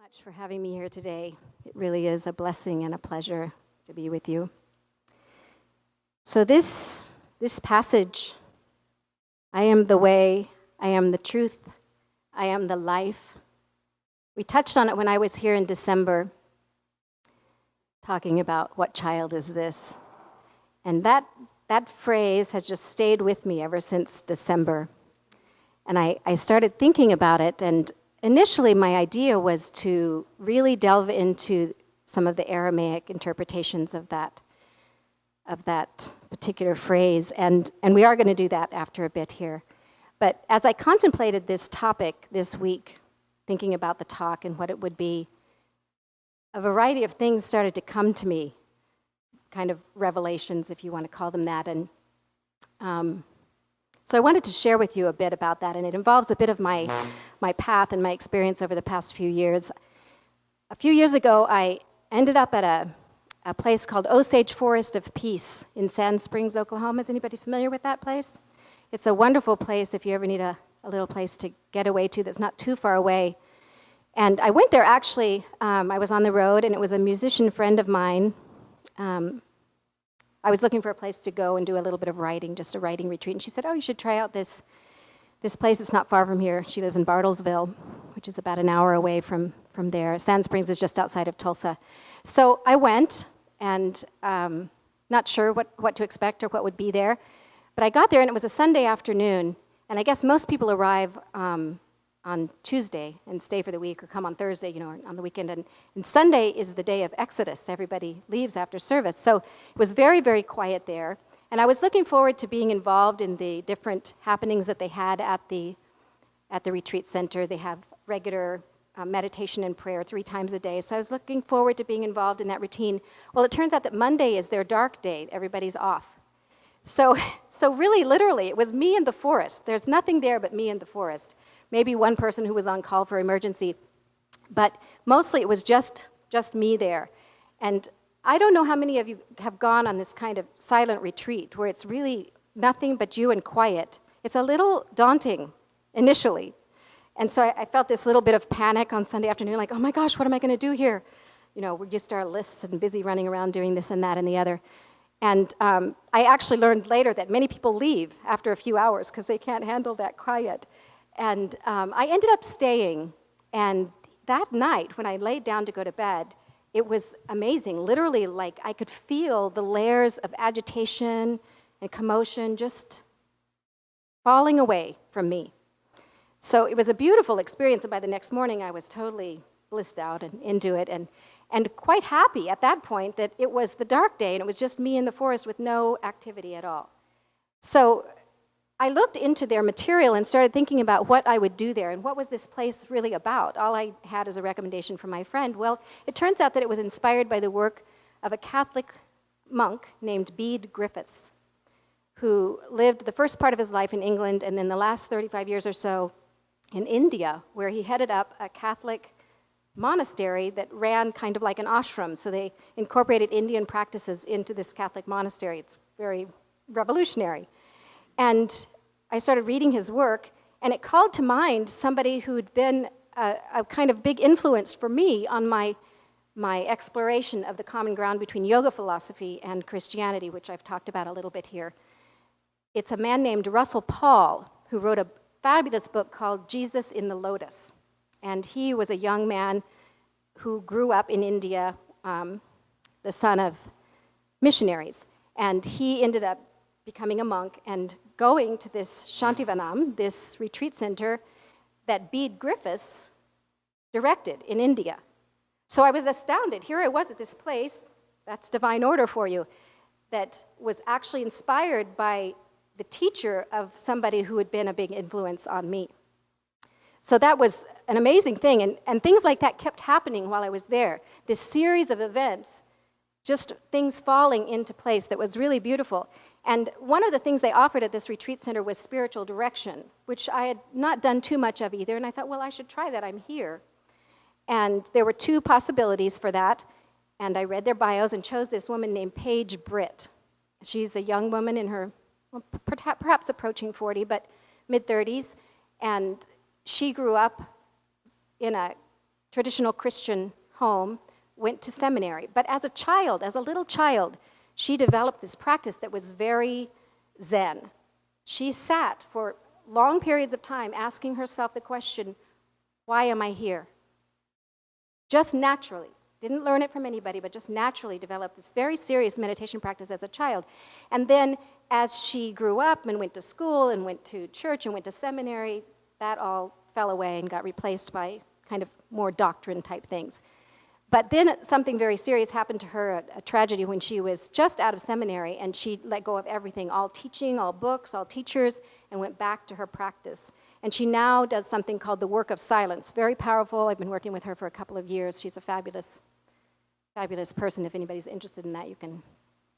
much for having me here today. It really is a blessing and a pleasure to be with you. So this passage, I am the way, I am the truth, I am the life. We touched on it when I was here in December, talking about what child is this. And that phrase has just stayed with me ever since December. And I started thinking about it, and initially my idea was to really delve into some of the Aramaic interpretations of that particular phrase, and we are going to do that after a bit here. But as I contemplated this topic this week, thinking about the talk and what it would be, a variety of things started to come to me, kind of revelations, if you want to call them that. And so I wanted to share with you a bit about that, and it involves a bit of my path and my experience over the past few years. A few years ago, I ended up at a place called Osage Forest of Peace in Sand Springs, Oklahoma. Is anybody familiar with that place? It's a wonderful place if you ever need a little place to get away to that's not too far away. And I went there actually, I was on the road, and it was a musician friend of mine. I was looking for a place to go and do a little bit of writing, just a writing retreat. And she said, oh, you should try out this place. It's not far from here. She lives in Bartlesville, which is about an hour away from there. Sand Springs is just outside of Tulsa. So I went, and not sure what to expect or what would be there. But I got there, and it was a Sunday afternoon. And I guess most people arrive on Tuesday and stay for the week, or come on Thursday, on the weekend. And Sunday is the day of Exodus. Everybody leaves after service. So it was very, very quiet there. And I was looking forward to being involved in the different happenings that they had at the retreat center. They have regular meditation and prayer 3 times a day. So I was looking forward to being involved in that routine. Well, it turns out that Monday is their dark day. Everybody's off. So really, literally, it was me in the forest. There's nothing there but me in the forest. Maybe one person who was on call for emergency. But mostly it was just me there. And I don't know how many of you have gone on this kind of silent retreat where it's really nothing but you and quiet. It's a little daunting initially. And so I felt this little bit of panic on Sunday afternoon, like, oh my gosh, what am I going to do here? We're used to our lists and busy running around doing this and that and the other. And I actually learned later that many people leave after a few hours because they can't handle that quiet. And I ended up staying, and that night when I laid down to go to bed, it was amazing. Literally, like, I could feel the layers of agitation and commotion just falling away from me. So it was a beautiful experience, and by the next morning, I was totally blissed out and into it, and quite happy at that point that it was the dark day, and it was just me in the forest with no activity at all. So I looked into their material and started thinking about what I would do there and what was this place really about. All I had is a recommendation from my friend. Well, it turns out that it was inspired by the work of a Catholic monk named Bede Griffiths, who lived the first part of his life in England and then the last 35 years or so in India, where he headed up a Catholic monastery that ran kind of like an ashram. So they incorporated Indian practices into this Catholic monastery. It's very revolutionary. And I started reading his work, and it called to mind somebody who'd been a kind of big influence for me on my exploration of the common ground between yoga philosophy and Christianity, which I've talked about a little bit here. It's a man named Russell Paul, who wrote a fabulous book called Jesus in the Lotus. And he was a young man who grew up in India, the son of missionaries. And he ended up becoming a monk and going to this Shantivanam, this retreat center that Bede Griffiths directed in India. So I was astounded. Here I was at this place, that's divine order for you, that was actually inspired by the teacher of somebody who had been a big influence on me. So that was an amazing thing, and things like that kept happening while I was there. This series of events, just things falling into place that was really beautiful. And one of the things they offered at this retreat center was spiritual direction, which I had not done too much of either, and I thought, well, I should try that, I'm here. And there were 2 possibilities for that, and I read their bios and chose this woman named Paige Britt. She's a young woman in her, well, perhaps approaching 40, but mid-30s, and she grew up in a traditional Christian home, went to seminary. But as a child, as a little child, she developed this practice that was very Zen. She sat for long periods of time asking herself the question, why am I here? Just naturally. Didn't learn it from anybody, but just naturally developed this very serious meditation practice as a child. And then as she grew up and went to school and went to church and went to seminary, that all fell away and got replaced by kind of more doctrine type things. But then something very serious happened to her, a tragedy when she was just out of seminary, and she let go of everything, all teaching, all books, all teachers, and went back to her practice. And she now does something called the work of silence. Very powerful. I've been working with her for a couple of years. She's a fabulous, fabulous person. If anybody's interested in that, you can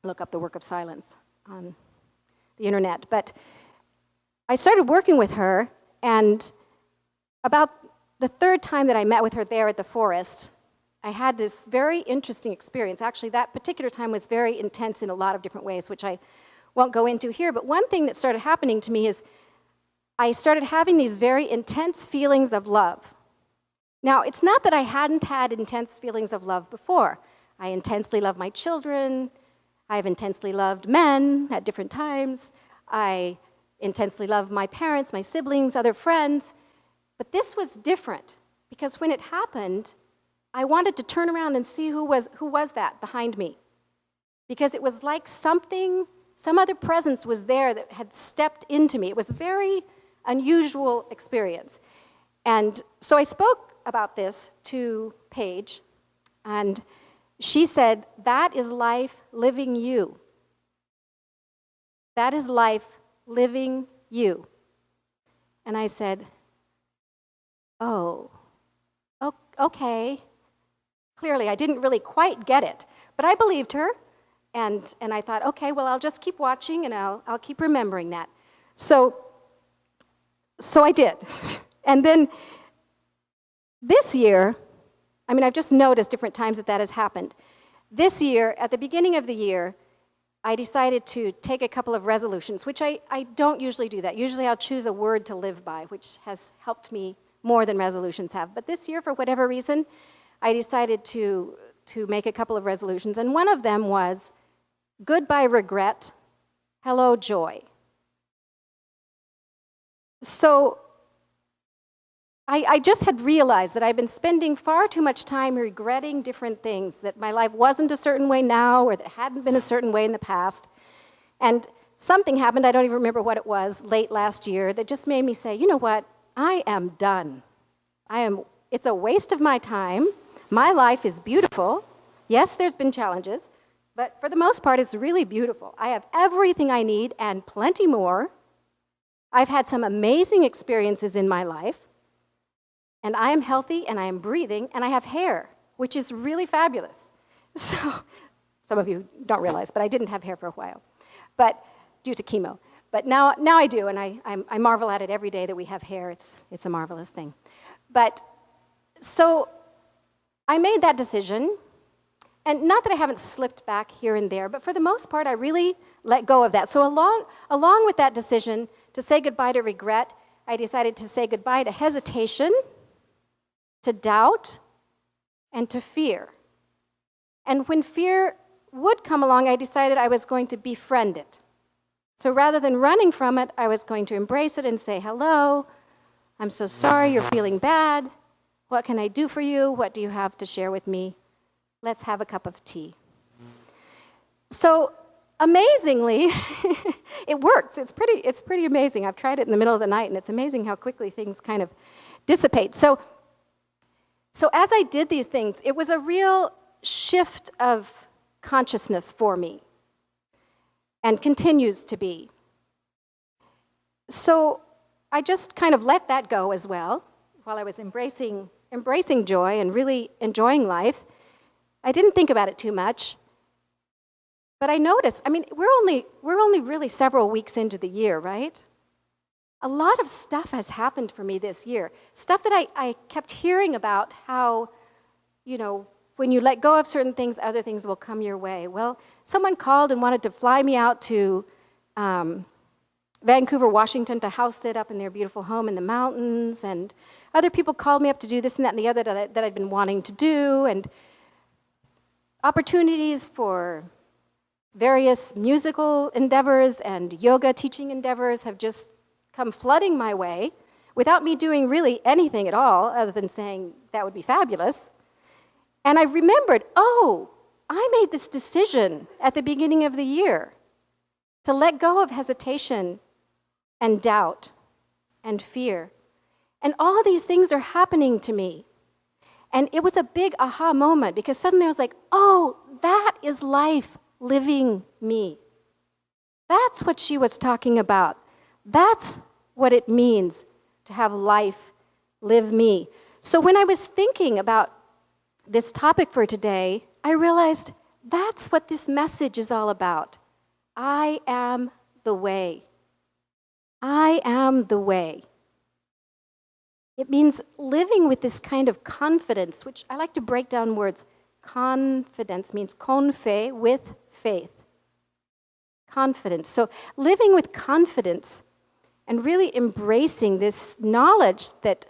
look up the work of silence on the internet. But I started working with her, and about the third time that I met with her there at the forest, I had this very interesting experience. Actually, that particular time was very intense in a lot of different ways, which I won't go into here. But one thing that started happening to me is I started having these very intense feelings of love. Now, it's not that I hadn't had intense feelings of love before. I intensely love my children. I've intensely loved men at different times. I intensely love my parents, my siblings, other friends. But this was different, because when it happened, I wanted to turn around and see who was that behind me. Because it was like some other presence was there that had stepped into me. It was a very unusual experience. And so I spoke about this to Paige, and she said, that is life living you. That is life living you. And I said, oh, okay. Clearly, I didn't really quite get it, but I believed her, and I thought, okay, well, I'll just keep watching, and I'll keep remembering that. So I did. And then this year, I mean, I've just noticed different times that has happened. This year, at the beginning of the year, I decided to take a couple of resolutions, which I don't usually do that. Usually I'll choose a word to live by, which has helped me more than resolutions have. But this year, for whatever reason, I decided to make a couple of resolutions, and one of them was, goodbye regret, hello joy. So I just had realized that I've been spending far too much time regretting different things, that my life wasn't a certain way now, or that hadn't been a certain way in the past. And something happened, I don't even remember what it was, late last year, that just made me say, you know what, I am done. It's a waste of my time. My life is beautiful. Yes, there's been challenges, but for the most part, it's really beautiful. I have everything I need and plenty more. I've had some amazing experiences in my life, and I am healthy, and I am breathing, and I have hair, which is really fabulous. So, some of you don't realize, but I didn't have hair for a while, but due to chemo. But now I do, and I marvel at it every day that we have hair. It's a marvelous thing. But so I made that decision, and not that I haven't slipped back here and there, but for the most part, I really let go of that. So along with that decision to say goodbye to regret, I decided to say goodbye to hesitation, to doubt, and to fear. And when fear would come along, I decided I was going to befriend it. So rather than running from it, I was going to embrace it and say, hello, I'm so sorry you're feeling bad. What can I do for you? What do you have to share with me? Let's have a cup of tea. So amazingly, it works. It's pretty amazing. I've tried it in the middle of the night, and it's amazing how quickly things kind of dissipate. So as I did these things, it was a real shift of consciousness for me, and continues to be. So I just kind of let that go as well, while I was embracing joy and really enjoying life. I didn't think about it too much, but I noticed, I mean, we're only really several weeks into the year, right? A lot of stuff has happened for me this year. Stuff that I kept hearing about, how, you know, when you let go of certain things, other things will come your way. Well, someone called and wanted to fly me out to Vancouver, Washington to house sit up in their beautiful home in the mountains, and other people called me up to do this and that and the other that I'd been wanting to do, and opportunities for various musical endeavors and yoga teaching endeavors have just come flooding my way without me doing really anything at all other than saying that would be fabulous. And I remembered, I made this decision at the beginning of the year to let go of hesitation and doubt and fear. And all these things are happening to me. And it was a big aha moment because suddenly I was like, that is life living me. That's what she was talking about. That's what it means to have life live me. So when I was thinking about this topic for today, I realized that's what this message is all about. I am the way. I am the way. It means living with this kind of confidence, which I like to break down words. Confidence means confe, with faith. Confidence. So living with confidence and really embracing this knowledge that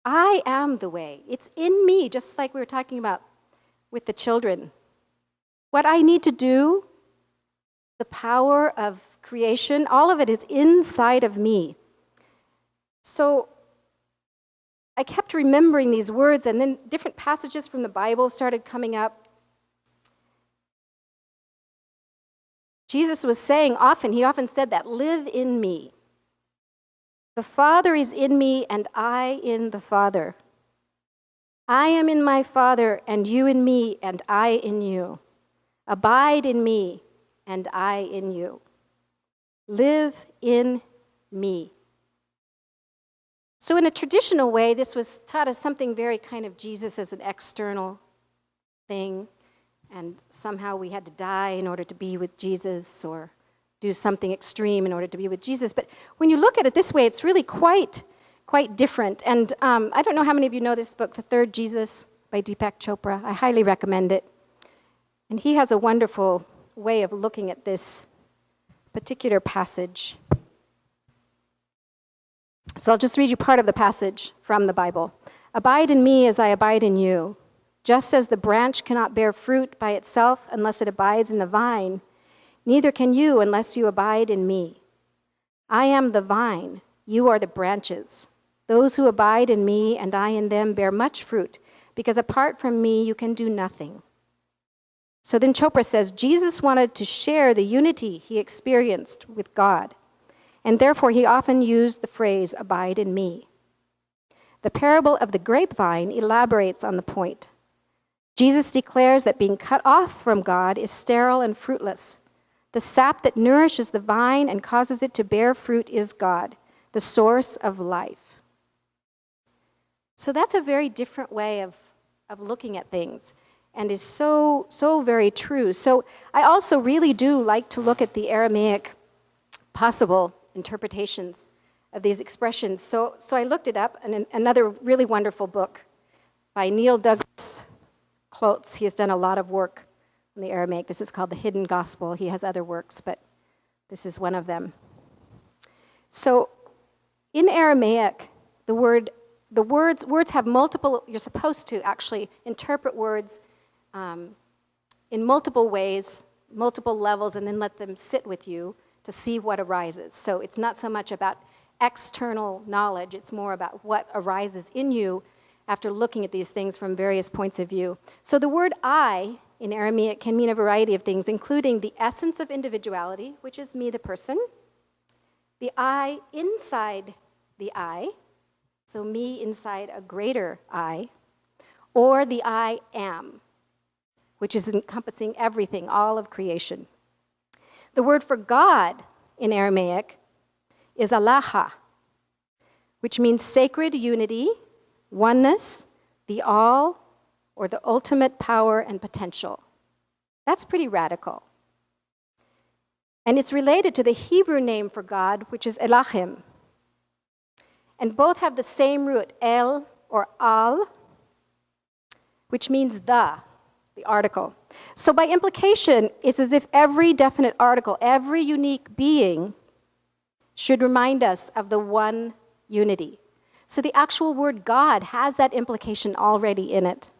I am the way. It's in me, just like we were talking about with the children. What I need to do, the power of creation, all of it is inside of me. So I kept remembering these words, and then different passages from the Bible started coming up. Jesus was saying he often said that, live in me. The Father is in me, and I in the Father. I am in my Father, and you in me, and I in you. Abide in me, and I in you. Live in me. So in a traditional way, this was taught as something very kind of Jesus as an external thing, and somehow we had to die in order to be with Jesus, or do something extreme in order to be with Jesus. But when you look at it this way, it's really quite different. And I don't know how many of you know this book, The Third Jesus by Deepak Chopra. I highly recommend it. And he has a wonderful way of looking at this particular passage. So I'll just read you part of the passage from the Bible. Abide in me as I abide in you. Just as the branch cannot bear fruit by itself unless it abides in the vine, neither can you unless you abide in me. I am the vine, you are the branches. Those who abide in me and I in them bear much fruit, because apart from me you can do nothing. So then Chopra says, Jesus wanted to share the unity he experienced with God, and therefore he often used the phrase, abide in me. The parable of the grapevine elaborates on the point. Jesus declares that being cut off from God is sterile and fruitless. The sap that nourishes the vine and causes it to bear fruit is God, the source of life. So that's a very different way of looking at things, and is so very true. So I also really do like to look at the Aramaic possible interpretations of these expressions. So I looked it up, and another really wonderful book by Neil Douglas Klotz. He has done a lot of work in the Aramaic. This is called The Hidden Gospel. He has other works, but this is one of them. So in Aramaic, words have multiple, you're supposed to actually interpret words in multiple ways, multiple levels, and then let them sit with you to see what arises. So it's not so much about external knowledge, it's more about what arises in you after looking at these things from various points of view. So the word I in Aramaic can mean a variety of things, including the essence of individuality, which is me, the person, the I inside the I, so me inside a greater I, or the I am, which is encompassing everything, all of creation. The word for God in Aramaic is Allaha, which means sacred unity, oneness, the all, or the ultimate power and potential. That's pretty radical. And it's related to the Hebrew name for God, which is Elohim. And both have the same root, el or al, which means the article. So by implication, it's as if every definite article, every unique being should remind us of the one unity. So the actual word God has that implication already in it.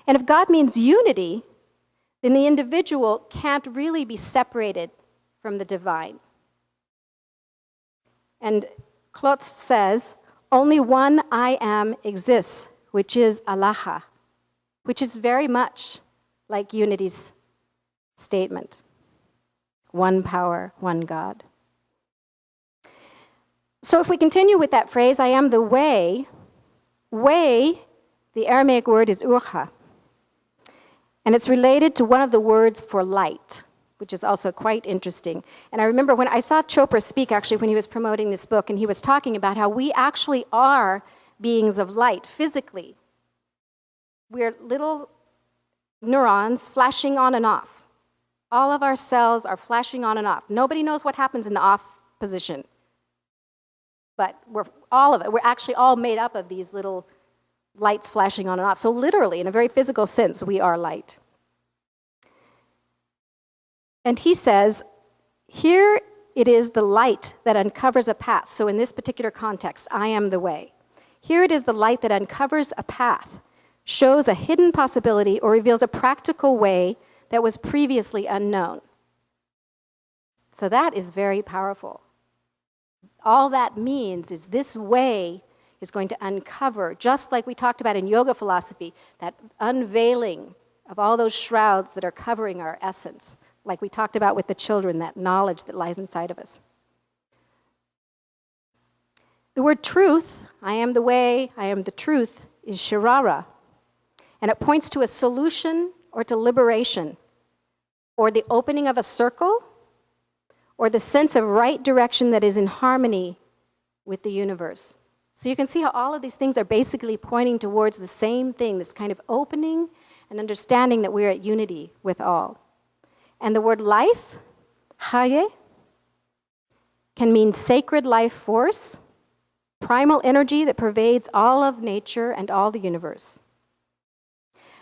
And if God means unity, then the individual can't really be separated from the divine. And Klotz says, only one I am exists, which is Allah, which is very much like unity's statement. One power, one God. So if we continue with that phrase, I am the way, the Aramaic word is urha. And it's related to one of the words for light, which is also quite interesting. And I remember when I saw Chopra speak, actually, when he was promoting this book, and he was talking about how we actually are beings of light physically. We're little neurons flashing on and off. All of our cells are flashing on and off. Nobody knows what happens in the off position. But we're actually all made up of these little lights flashing on and off. So literally, in a very physical sense, we are light. And he says, here it is the light that uncovers a path. So in this particular context, I am the way. Here it is the light that uncovers a path, shows a hidden possibility, or reveals a practical way that was previously unknown. So that is very powerful. All that means is this way is going to uncover, just like we talked about in yoga philosophy, that unveiling of all those shrouds that are covering our essence, like we talked about with the children, that knowledge that lies inside of us. The word truth, I am the way, I am the truth, is shirara, and it points to a solution or to liberation, or the opening of a circle, or the sense of right direction that is in harmony with the universe. So you can see how all of these things are basically pointing towards the same thing, this kind of opening and understanding that we're at unity with all. And the word life, haye, can mean sacred life force, primal energy that pervades all of nature and all the universe.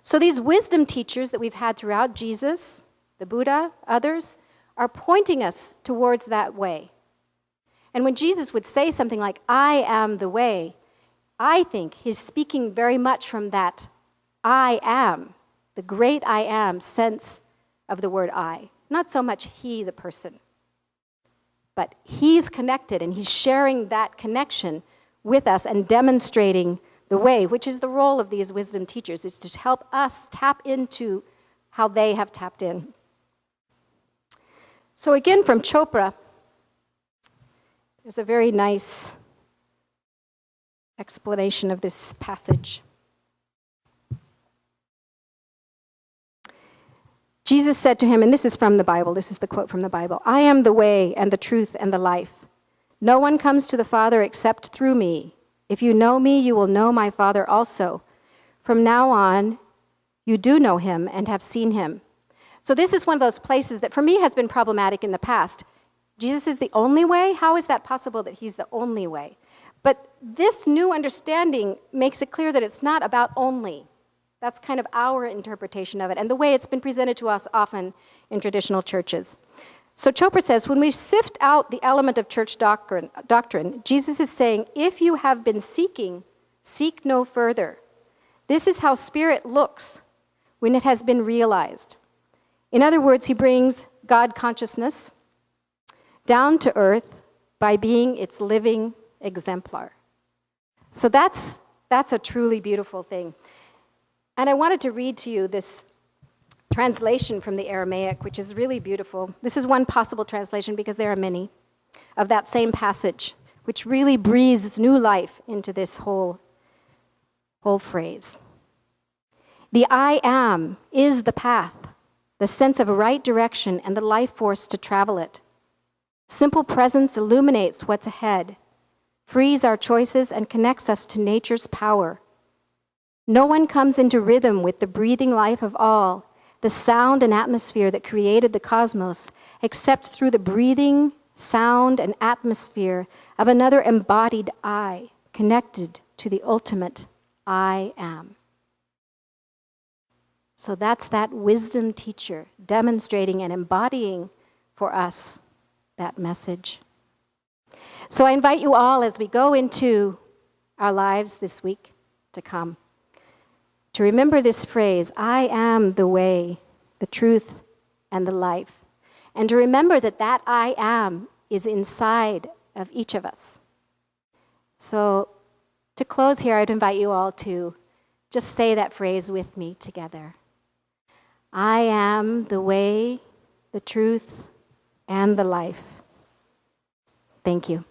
So these wisdom teachers that we've had throughout, Jesus, the Buddha, others, are pointing us towards that way. And when Jesus would say something like, I am the way, I think he's speaking very much from that I am, the great I am sense of the word I. Not so much he, the person, but he's connected and he's sharing that connection with us and demonstrating the way, which is the role of these wisdom teachers, is to help us tap into how they have tapped in. So again, from Chopra, there's a very nice explanation of this passage. Jesus said to him, and this is from the Bible, this is the quote from the Bible, I am the way and the truth and the life. No one comes to the Father except through me. If you know me, you will know my Father also. From now on, you do know him and have seen him. So this is one of those places that for me has been problematic in the past. Jesus is the only way? How is that possible that he's the only way? But this new understanding makes it clear that it's not about only. That's kind of our interpretation of it and the way it's been presented to us often in traditional churches. So Chopra says, when we sift out the element of church doctrine, Jesus is saying, if you have been seeking, seek no further. This is how spirit looks when it has been realized. In other words, he brings God consciousness down to earth by being its living exemplar. So that's a truly beautiful thing. And I wanted to read to you this translation from the Aramaic, which is really beautiful. This is one possible translation, because there are many, of that same passage, which really breathes new life into this whole phrase. The I am is the path, the sense of right direction and the life force to travel it. Simple presence illuminates what's ahead, frees our choices, and connects us to nature's power. No one comes into rhythm with the breathing life of all, the sound and atmosphere that created the cosmos, except through the breathing, sound, and atmosphere of another embodied I, connected to the ultimate I am. So that's that wisdom teacher demonstrating and embodying for us that message. So I invite you all, as we go into our lives this week to come, to remember this phrase, I am the way, the truth, and the life. And to remember that that I am is inside of each of us. So to close here, I'd invite you all to just say that phrase with me together. I am the way, the truth, and the life. Thank you.